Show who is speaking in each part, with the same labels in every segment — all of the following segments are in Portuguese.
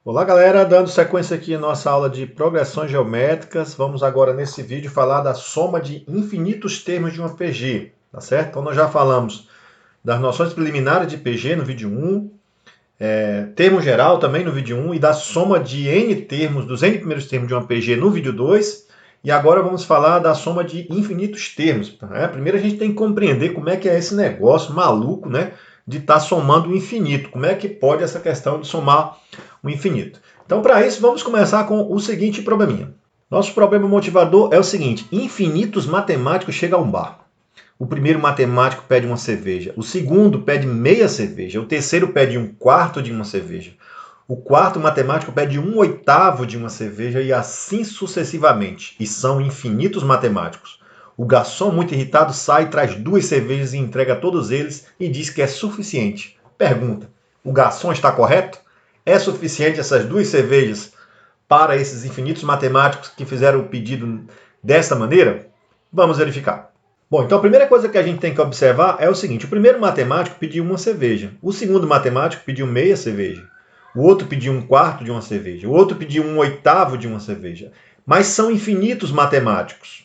Speaker 1: Olá galera, dando sequência aqui em nossa aula de progressões geométricas, vamos agora nesse vídeo falar da soma de infinitos termos de uma PG, tá certo? Então nós já falamos das noções preliminares de PG no vídeo 1, termo geral também no vídeo 1 e da soma de n termos, dos n primeiros termos de uma PG no vídeo 2, e agora vamos falar da soma de infinitos termos. Primeiro a gente tem que compreender como é que é esse negócio maluco, né, de estar somando o infinito, como é que pode essa questão de somar o infinito. Então, para isso, vamos começar com o seguinte probleminha. Nosso problema motivador é o seguinte: infinitos matemáticos chegam a um bar. O primeiro matemático pede uma cerveja, o segundo pede meia cerveja, o terceiro pede um quarto de uma cerveja, o quarto matemático pede um oitavo de uma cerveja e assim sucessivamente. E são infinitos matemáticos. O garçom, muito irritado, sai, traz 2 cervejas e entrega a todos eles e diz que é suficiente. Pergunta: o garçom está correto? É suficiente essas 2 cervejas para esses infinitos matemáticos que fizeram o pedido desta maneira? Vamos verificar. Bom, então a primeira coisa que a gente tem que observar é o seguinte: o primeiro matemático pediu uma cerveja, o segundo matemático pediu meia cerveja, o outro pediu um quarto de uma cerveja, o outro pediu um oitavo de uma cerveja. Mas são infinitos matemáticos,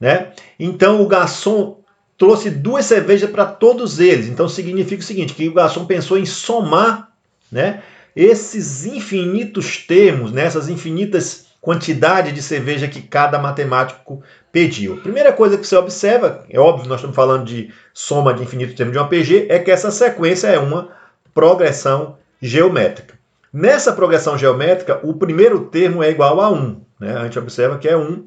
Speaker 1: né? Então o garçom trouxe 2 cervejas para todos eles. Então significa o seguinte, que o garçom pensou em somar, né, esses infinitos termos, né, essas infinitas quantidades de cerveja que cada matemático pediu. Primeira coisa que você observa, é óbvio, nós estamos falando de soma de infinitos termos de uma PG, é que essa sequência é uma progressão geométrica. Nessa progressão geométrica, o primeiro termo é igual a 1. Né? A gente observa que é 1.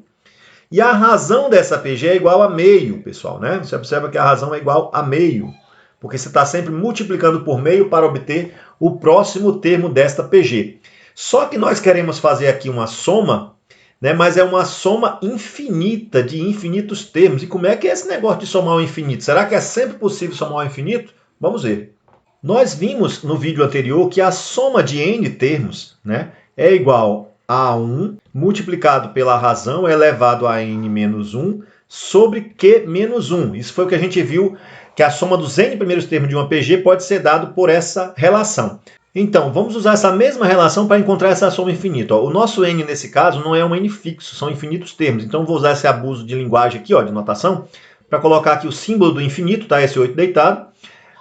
Speaker 1: E a razão dessa PG é igual a meio, pessoal. Né? Você observa que a razão é igual a meio, porque você está sempre multiplicando por meio para obter o próximo termo desta PG. Só que nós queremos fazer aqui uma soma, né, mas é uma soma infinita, de infinitos termos. E como é que é esse negócio de somar o infinito? Será que é sempre possível somar o infinito? Vamos ver. Nós vimos no vídeo anterior que a soma de n termos, né, é igual a 1 multiplicado pela razão elevado a n menos 1 sobre q menos 1. Isso foi o que a gente viu, que a soma dos n primeiros termos de uma PG pode ser dado por essa relação. Então, vamos usar essa mesma relação para encontrar essa soma infinita. O nosso n, nesse caso, não é um n fixo, são infinitos termos. Então, vou usar esse abuso de linguagem aqui, de notação, para colocar aqui o símbolo do infinito, tá? Esse 8 deitado.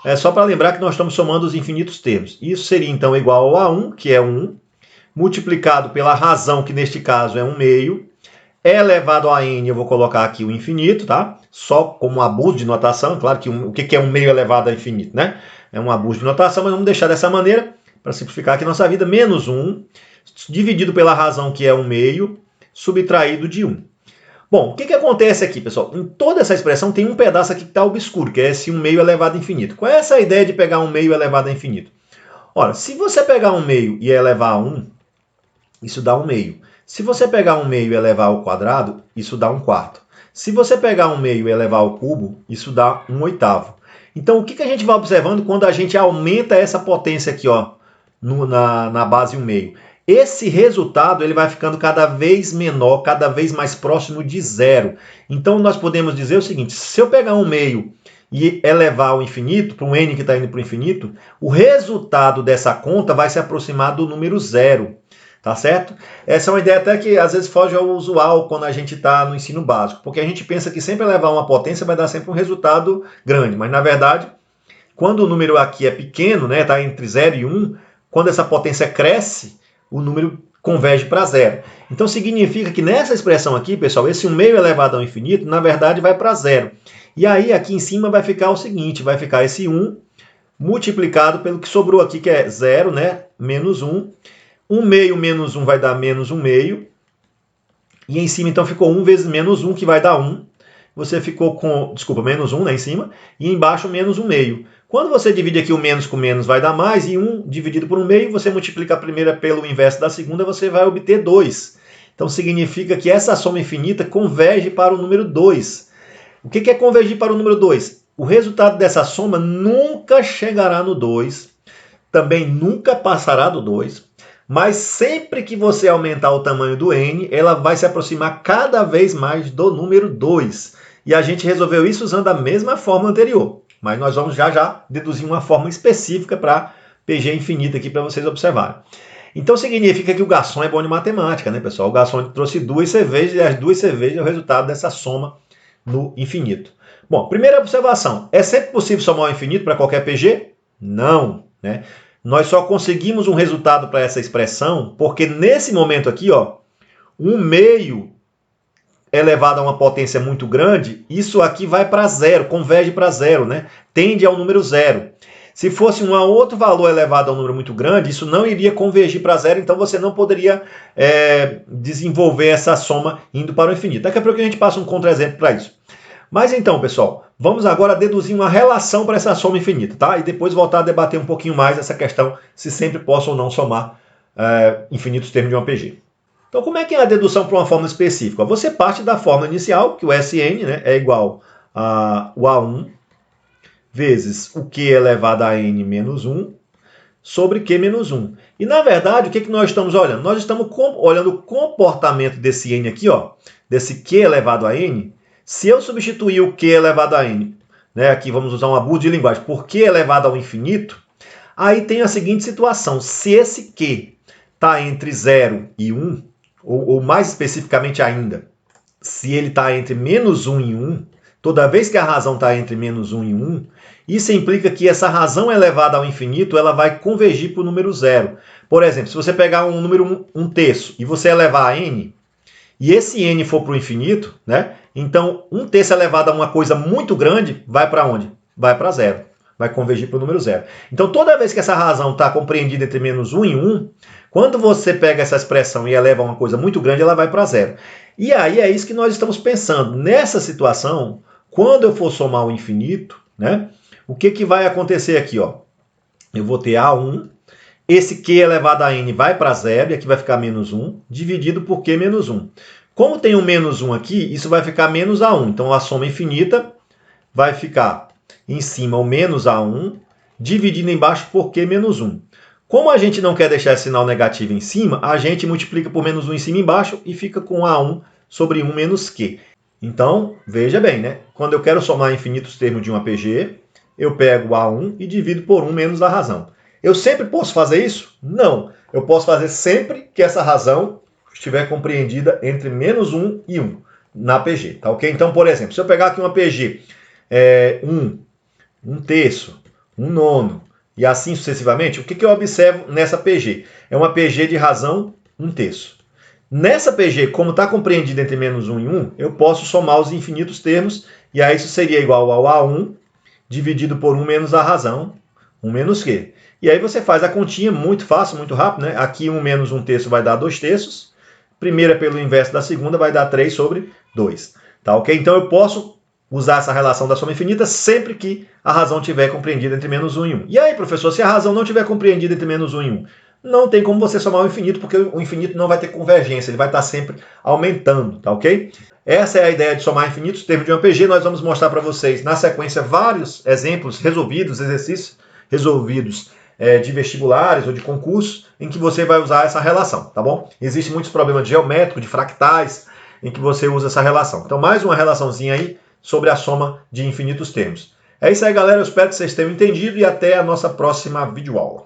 Speaker 1: É só para lembrar que nós estamos somando os infinitos termos. Isso seria, então, igual a 1, que é 1, multiplicado pela razão, que neste caso é 1 meio, elevado a n, eu vou colocar aqui o infinito, tá? Só como abuso de notação, claro que o que é 1 meio elevado a infinito, né? É um abuso de notação, mas vamos deixar dessa maneira, para simplificar aqui nossa vida, menos 1, dividido pela razão, que é 1 meio, subtraído de 1. Bom, o que acontece aqui, pessoal? Em toda essa expressão tem um pedaço aqui que está obscuro, que é esse 1 meio elevado a infinito. Qual é essa ideia de pegar 1 meio elevado a infinito? Ora, se você pegar 1 meio e elevar a 1, isso dá 1 meio. Se você pegar 1 meio e elevar ao quadrado, isso dá 1 quarto. Se você pegar 1 meio e elevar ao cubo, isso dá 1 oitavo. Então, o que a gente vai observando quando a gente aumenta essa potência aqui, na base 1 meio? Esse resultado ele vai ficando cada vez menor, cada vez mais próximo de zero. Então, nós podemos dizer o seguinte: se eu pegar 1 meio e elevar ao infinito, para um n que está indo para o infinito, o resultado dessa conta vai se aproximar do número zero. Tá certo? Essa é uma ideia até que às vezes foge ao usual quando a gente está no ensino básico, porque a gente pensa que sempre elevar uma potência vai dar sempre um resultado grande, mas na verdade, quando o número aqui é pequeno, né, está entre 0 e 1, quando essa potência cresce, o número converge para zero. Então significa que nessa expressão aqui, pessoal, esse 1 meio elevado ao infinito, na verdade vai para zero. E aí aqui em cima vai ficar o seguinte, vai ficar esse 1 multiplicado pelo que sobrou aqui, que é 0, né, menos 1. 1 meio menos 1 vai dar menos 1 meio. E em cima, então, ficou 1 vezes menos 1, que vai dar 1. Você ficou com, menos 1, né, em cima. E embaixo, menos 1 meio. Quando você divide aqui o menos com menos, vai dar mais. E 1 dividido por 1 meio, você multiplica a primeira pelo inverso da segunda, você vai obter 2. Então, significa que essa soma infinita converge para o número 2. O que é convergir para o número 2? O resultado dessa soma nunca chegará no 2. Também nunca passará do 2. Mas sempre que você aumentar o tamanho do n, ela vai se aproximar cada vez mais do número 2. E a gente resolveu isso usando a mesma forma anterior. Mas nós vamos já deduzir uma forma específica para PG infinita aqui para vocês observarem. Então significa que o garçom é bom de matemática, né, pessoal? O garçom trouxe 2 cervejas e as 2 cervejas é o resultado dessa soma no infinito. Bom, primeira observação, é sempre possível somar o infinito para qualquer PG? Não, né? Nós só conseguimos um resultado para essa expressão porque nesse momento aqui, ó, 1 meio elevado a uma potência muito grande, isso aqui vai para zero, converge para zero, né? Tende ao número zero. Se fosse um outro valor elevado a um número muito grande, isso não iria convergir para zero, então você não poderia desenvolver essa soma indo para o infinito. Daqui a pouco a gente passa um contra-exemplo para isso. Mas então, pessoal, vamos agora deduzir uma relação para essa soma infinita, tá? E depois voltar a debater um pouquinho mais essa questão, se sempre posso ou não somar infinitos termos de uma PG. Então, como é que é a dedução para uma fórmula específica? Você parte da fórmula inicial, que o Sn, né, é igual ao A1 vezes o Q elevado a n menos 1 sobre Q menos 1. E, na verdade, o que nós estamos olhando? Nós estamos olhando o comportamento desse n aqui, ó, desse Q elevado a n. Se eu substituir o Q elevado a n, né, aqui vamos usar um abuso de linguagem, por Q elevado ao infinito, aí tem a seguinte situação. Se esse Q está entre 0 e 1, ou mais especificamente ainda, se ele está entre menos 1 e 1, toda vez que a razão está entre menos 1 e 1, isso implica que essa razão elevada ao infinito ela vai convergir para o número zero. Por exemplo, se você pegar um número 1/3 e você elevar a n, e esse n for para o infinito, né? Então 1/3 elevado a uma coisa muito grande, vai para onde? Vai para zero. Vai convergir para o número zero. Então toda vez que essa razão está compreendida entre menos 1 e 1, quando você pega essa expressão e eleva a uma coisa muito grande, ela vai para zero. E aí é isso que nós estamos pensando. Nessa situação, quando eu for somar o infinito, né, o que vai acontecer aqui? Ó? Eu vou ter A1, esse Q elevado a n vai para zero, e aqui vai ficar menos 1, dividido por Q menos 1. Como tem um menos 1 aqui, isso vai ficar menos A1. Então a soma infinita vai ficar em cima o menos A1, dividido embaixo por Q menos 1. Como a gente não quer deixar esse sinal negativo em cima, a gente multiplica por menos 1 em cima e embaixo e fica com A1 sobre 1 menos Q. Então, veja bem, né? Quando eu quero somar infinitos termos de uma PG, eu pego A1 e divido por 1 menos a razão. Eu sempre posso fazer isso? Não. Eu posso fazer sempre que essa razão estiver compreendida entre menos 1 e 1 na PG, tá ok? Então, por exemplo, se eu pegar aqui uma PG 1/3, 1/9 e assim sucessivamente, o que eu observo nessa PG? É uma PG de razão 1/3. Nessa PG, como está compreendida entre menos 1 e 1, eu posso somar os infinitos termos, e aí isso seria igual ao A1 dividido por 1 menos a razão, 1 menos Q. E aí você faz a continha muito fácil, muito rápido, né? Aqui 1 menos 1/3 vai dar 2/3. Primeira pelo inverso da segunda vai dar 3 sobre 2. Tá ok? Então eu posso usar essa relação da soma infinita sempre que a razão estiver compreendida entre menos 1 e 1. E aí, professor, se a razão não estiver compreendida entre menos 1 e 1? Não tem como você somar o infinito, porque o infinito não vai ter convergência, ele vai estar sempre aumentando, tá ok? Essa é a ideia de somar infinitos termos de uma PG. Nós vamos mostrar para vocês, na sequência, vários exemplos resolvidos, exercícios resolvidos de vestibulares ou de concursos, em que você vai usar essa relação, tá bom? Existem muitos problemas geométricos, de fractais, em que você usa essa relação. Então, mais uma relaçãozinha aí sobre a soma de infinitos termos. É isso aí, galera. Eu espero que vocês tenham entendido e até a nossa próxima videoaula.